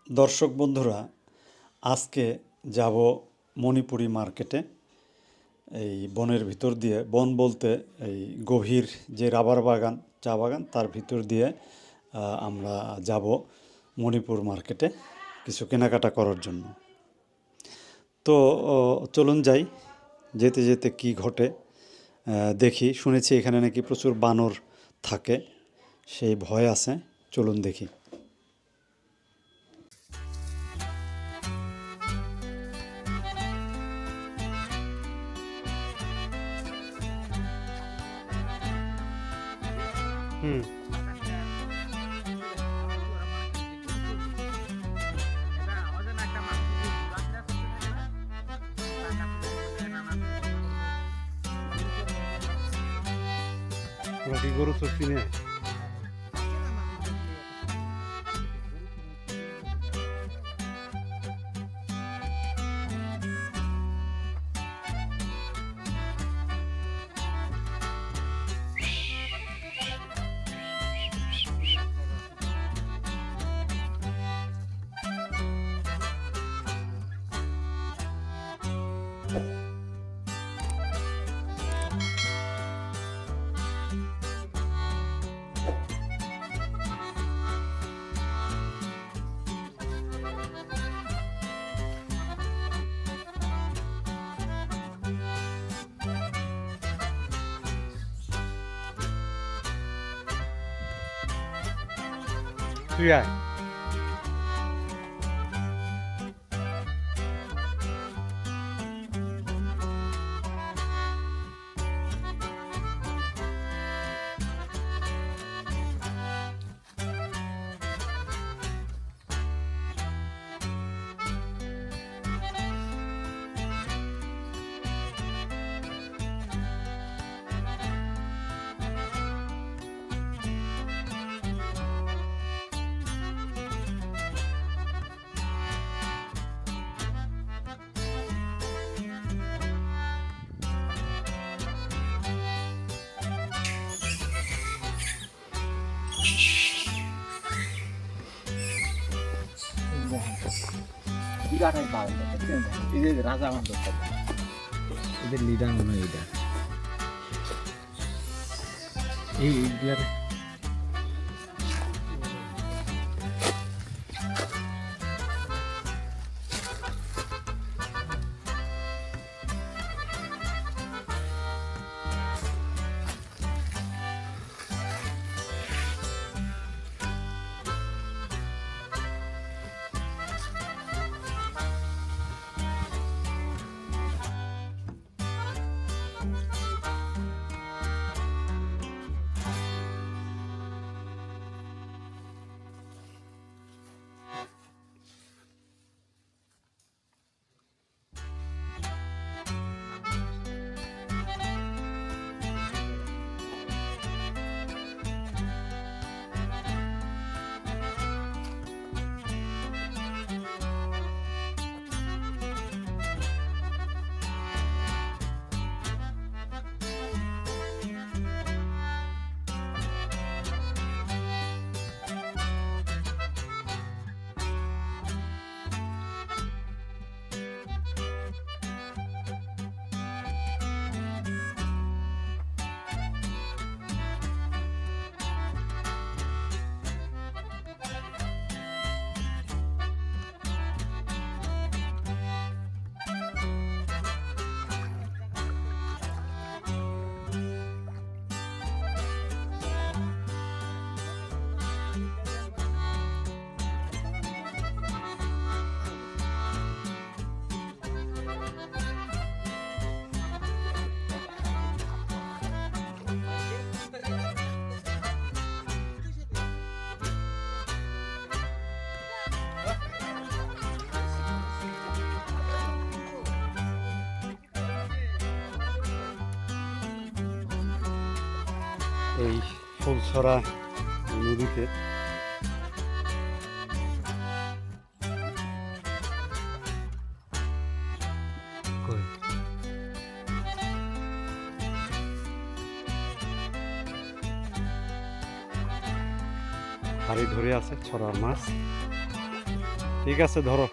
দর্শক বন্ধুরা, আজকে যাব মণিপুরি মার্কেটে। এই বনের ভিতর দিয়ে, বন বলতে এই গভীর যে রাবার বাগান, চা বাগান, তার ভিতর দিয়ে আমরা যাব মণিপুর মার্কেটে কিছু কেনাকাটা করার জন্য। তো চলুন যাই, যেতে যেতে কি ঘটে দেখি। শুনেছি এখানে নাকি প্রচুর বানর থাকে, সেই ভয় আছে। চলুন দেখি। হুম। ওরা কি গরু চোর চিনে? তুই আয়। বিরাট এক বাউল এই যে রাজা আমাদের এদের লিডার মনে হয় এটা এইগুলার এই ফুলছড়া নদীতে হাড়ি ধরে আছে ছড়ার মাছ। ঠিক আছে ধরো।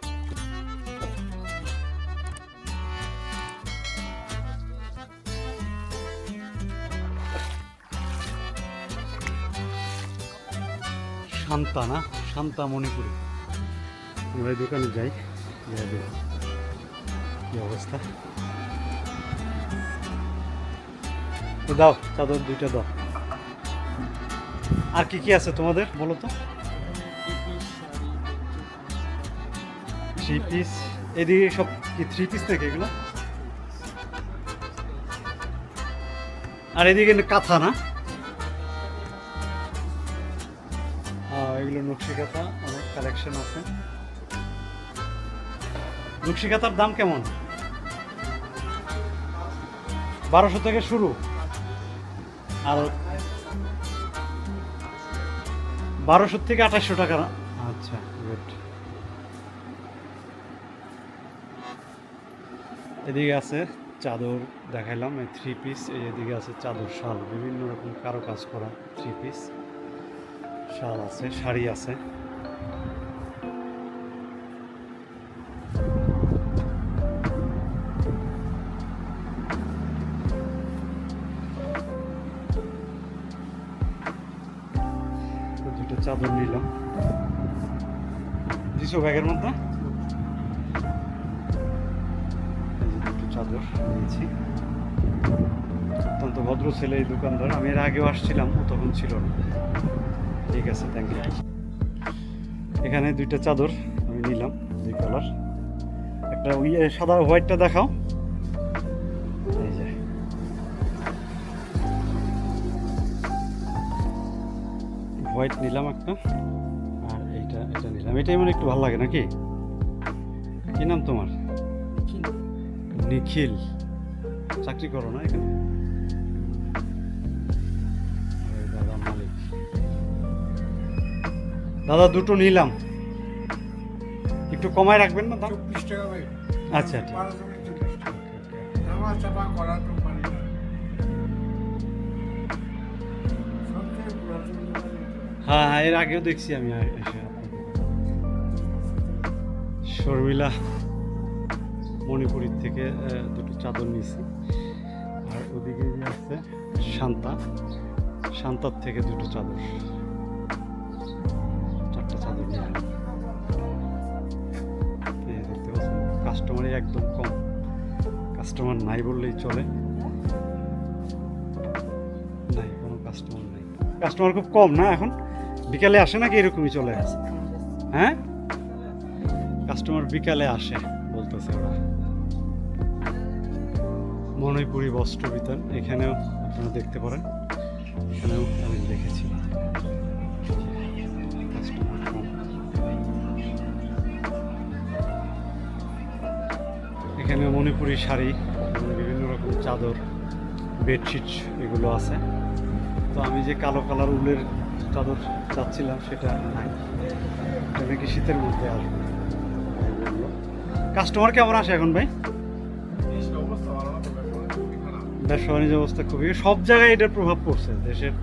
শান্তা না, শান্তা মণিপুরি। আমরা এই দোকানে যাই, যাই দেখি কি অবস্থা। তো দাও চাদর দুইটা দাও। আর কি কি আছে তোমাদের বলো তো? থ্রি পিস, এদিকে সব কি থ্রি পিস নাকি এগুলো? আর এদিকে কাঁথা না? এগুলো নকশি কাঁথা, অনেক কালেকশন আছে। নকশি কাঁথার দাম কেমন? 1200 থেকে শুরু। আর 1200 থেকে 2800 টাকা না? আচ্ছা গুড। এদিকে আছে চাদর দেখাইলাম, এই থ্রি পিস। এদিকে আছে চাদর, শাল, বিভিন্ন রকম কারো কাজ করা থ্রি পিস শাল আছে, শাড়ি আছে। দুটো চাদর নিলাম, দিছো ব্যাগের মধ্যে। দুটো চাদর নিয়েছি। অত্যন্ত ভদ্র ছেলে এই দোকানদার, আমি এর আগেও আসছিলাম, ও তখন ছিল না। ঠিক আছে, থ্যাংক ইউ। এখানে দুইটা চাদর আমি নিলাম, দুই কালার। একটা ওই সাদা, হোয়াইটটা দেখাও। এই যে হোয়াইট নিলাম একটা, আর এটা নিলাম। এটাই মানে একটু ভালো লাগে নাকি? কি নাম তোমার? নিখিল। চাকরি করো না এখানে? দাদা মালিক। দাদা দুটো নিলাম, একটু কমায় রাখবেন না দাম? 24 টাকা ভাই। আচ্ছা ঠিক। নামা চাপা করা তো পারি না। সবচেয়ে পুরাতন দোকান এটা। হ্যাঁ হ্যাঁ, এর আগেও দেখছি আমি এসে। শর্মিলা মণিপুরীর থেকে দুটো চাদর নিয়েছি। আর ওদিকে যে আছে শান্তা, শান্তার থেকে দুটো চাদর, চারটা চাদর নিলাম। দেখতে পাচ্ছেন কাস্টমারই একদম কম, কাস্টমার নাই বললেই চলে। নাই, কোনো কাস্টমার নাই। কাস্টমার খুব কম না এখন? বিকালে আসে নাকি এরকমই চলে আসে? হ্যাঁ, কাস্টমার বিকালে আসে বলতেছে ওরা। মণিপুরি বস্ত্র বিতান, এখানেও আপনারা দেখতে পারেন, এখানেও আমি দেখেছি কাস্টমার কম। এখানে মণিপুরি শাড়ি, বিভিন্ন রকম চাদর, বেডশিট এগুলো আছে। তো আমি যে কালো কালার উলের চাদর চাচ্ছিলাম সেটা নাই, এটা নাকি শীতের মধ্যে আসবে। কাস্টমার কেমন আসে এখন ভাই? দেশের অবস্থা ভালো না, তবে এখন খুবই খারাপ। ব্যবসা বাণিজ্য অবস্থা খুবই, সব জায়গায় এটার প্রভাব পড়ছে দেশের।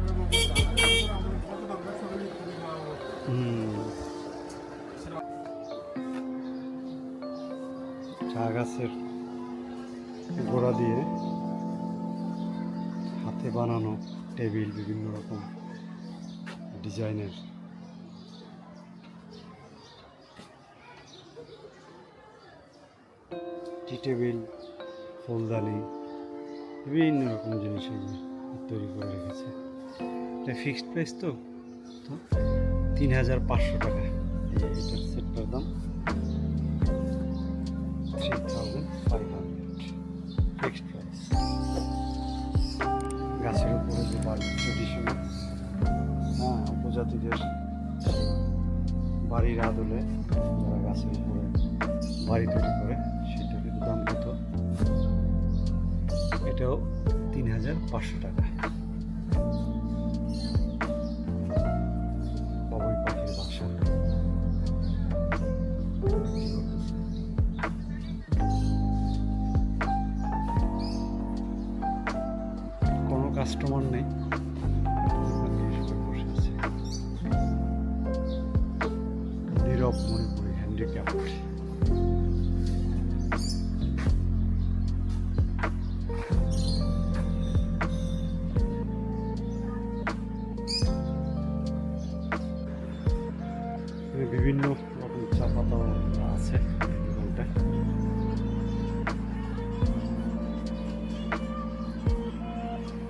চা গাছের গোড়া দিয়ে হাতে বানানো টেবিল, বিভিন্ন রকম ডিজাইনের। টি টেবিল, ফুলদানি, বিভিন্ন রকম জিনিস এগুলো তৈরি করে রেখেছে। এটা ফিক্সড প্রাইস তো, 3500 টাকা। এটার সেটটার দাম 3500 ফিক্সড প্রাইস। গাছের উপরে যে বাড়ি, ট্রেডিশনাল, হ্যাঁ, উপজাতিদের বাড়ির আদলে যারা গাছের উপরে বাড়ি তৈরি করে, সেটার দাম কত? এটাও 3500 টাকা। বাবুই পাখির বাসা। কোনো কাস্টমার নেই, বসে আছে। নীরব মণিপুরি হ্যান্ডি আইডি ক্যাম্প। বিভিন্ন রকম চা পাতা আছে দোকানটায়।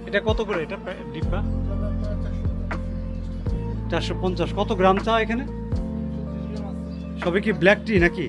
এটা কত করে এটা ডিব্বা? 450। কত গ্রাম চা এখানে? সবই কি ব্ল্যাক টি নাকি?